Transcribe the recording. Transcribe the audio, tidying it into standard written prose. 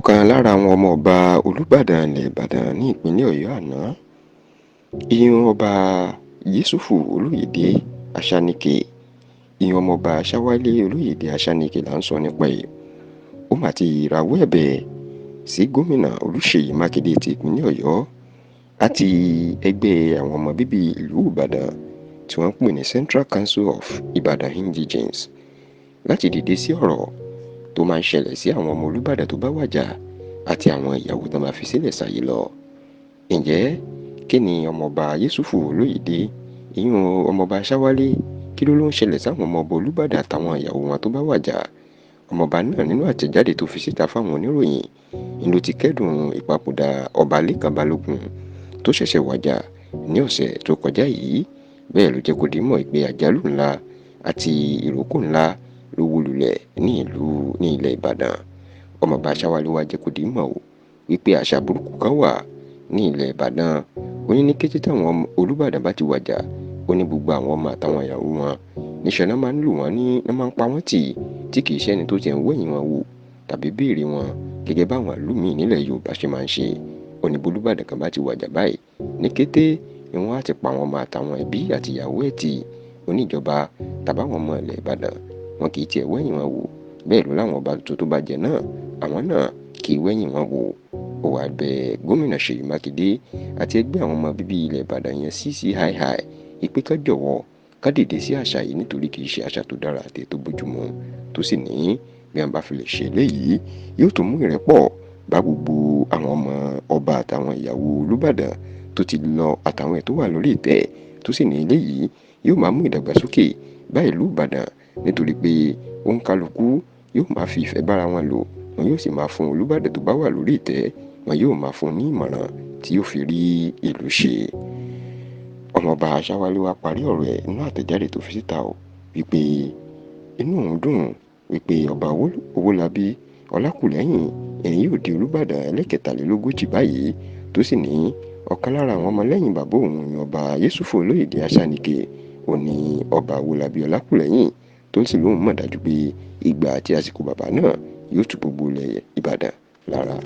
ọ̀kan lára àwọn ọmọ ọba olùbàdàn ilẹ̀ ìbàdàn ní ìpínlẹ̀ ọ̀yọ́ àná ìyún ọba yẹsùfù olóyèdè àṣàníkè ìyún ọmọọba ṣáwálé olóyèdè àṣàníkè là ń sọ nípa ẹ̀. Ó mà ti rawọ́ ẹ̀bẹ̀ sí gómìnà olùṣèyí mákindé ti ìpínlẹ̀ ọ̀yọ́ àti ẹgbẹ́ àwọn ọmọ bíbí ìlú ìbàdàn tí wọ́n ń pè ní Central Council of Ibadan Indigenes láti dìde sí ọ̀rọ̀ tó máa ń ṣẹlẹ̀ sí àwọn ọmọ olùbàdàn tó bá wàjà àti àwọn ìyàwó tó máa fi sílẹ̀ sáyé lọ. Ǹjẹ́ kí ni ọmọọba yẹsùfù olóyèdè ìyún ọmọọba ṣáwálé kí ló ń ṣẹlẹ̀ sáwọn ọmọọba olùbàdàn àtàwọn ìyàwó wọn tó bá wàjà? Ọmọọba náà nínú àtẹ̀jáde tó fi síta fáwọn oníròyìn ni ló ti kẹ́dùn ìpapòdà ọba lẹ́kan balógun tó ṣẹ̀ṣẹ̀ wàjà ní ọ̀sẹ̀ tó kọjá yìí. Bẹ́ẹ̀ ló jẹ́ kó di mọ̀ pé àjálù ńlá àti ìrókò ńlá ló wó lulẹ̀ ní ilẹ̀ ìbàdàn. Ọmọọba ṣáwálé wá jẹ́ kó di mọ̀ wípé àṣà burúkú kan wà ní ilẹ̀ ìbàdàn. Ó ní kété táwọn olùbàdàn bá ti wàjà, ó ní gbogbo àwọn ọmọ àtàwọn ìyàwó wọn níṣẹ́ náà máa ń lù wọ́n náà máa ń pa wọ́n tì tí kì í ṣẹ́ni tó tiẹ̀ ń wẹ̀yìn wọn wò tàbí béèrè wọn gẹ́gẹ́ báwọn ìlú míì nílẹ̀ yorùbá ṣe máa ń ṣe. Ó ní bolúbàdàn kan bá ti wàjà báyìí ní kété ni wọ́n á ti pa àwọn ọmọ àtàwọn ẹbí àti ìyàwó ẹ̀ tì. Oníjọba tàbáwọn ọmọ ilẹ̀ ìbàdàn wọn kì í tiẹ̀ wẹ̀yìn wọn wò. Bẹ́ẹ̀ ló láwọn ọba tó bá jẹ náà àwọn náà kì í wẹ̀yìn wọn wò. Ó wá bẹ̀ gómìnà ṣèyí mákindé àti ẹgbẹ́ àwọn ọmọ bíbí ilẹ̀ ìbàdàn yẹn CCII ìpè ká jọ̀wọ́ ká dìde sí àṣà yìí nítorí kì í ṣe àṣà tó dára àti tó bójúmu, tó sì ní bí wọn bá fi lè ṣe eléyìí yóò tún mú ìrẹ́pọ̀ bá gbogbo àwọn ọmọ ọba àtàwọn ìyàwó olùbàdàn tó ti lọ àtàwọn ẹ̀ tó wà lórí ìtẹ́, tó sì ní eléyìí yóò máa mú ìdàgbàsókè bá ìlú ìbàdàn nítorí pé òǹkálukú yóò máa fi ìfẹ́ bára wọn lò. Wọn yóò sì máa fún olùbàdàn tó bá wà lórí ìtẹ́, wọn yóò máa fún ní ìmọ̀ràn tí yóò fi rí ìlú ṣe. Ọmọọba ṣáwálé wá parí ọ̀rọ̀ ẹ̀ nínú àtẹ̀jáde tó fi síta wípé inú òun dùn wípé ọba owólabí ọlákùlẹ́hìn ẹ̀yìn yóò di olùbàdàn ẹlẹ́kẹtàlélógójì báyìí, tó sì ní ọ̀kan lára àwọn ọmọlẹ́yìn bàbá òun ní ọba yẹsùfù olóyèdè àṣàníkè òní ọba owólabí ọlákùlẹ́hìn, tó sì lóun mọ̀ dájú pé ìgbà àti àsìkò bàbá náà yóò tu gbogbo ilẹ̀ ìbàdàn lára.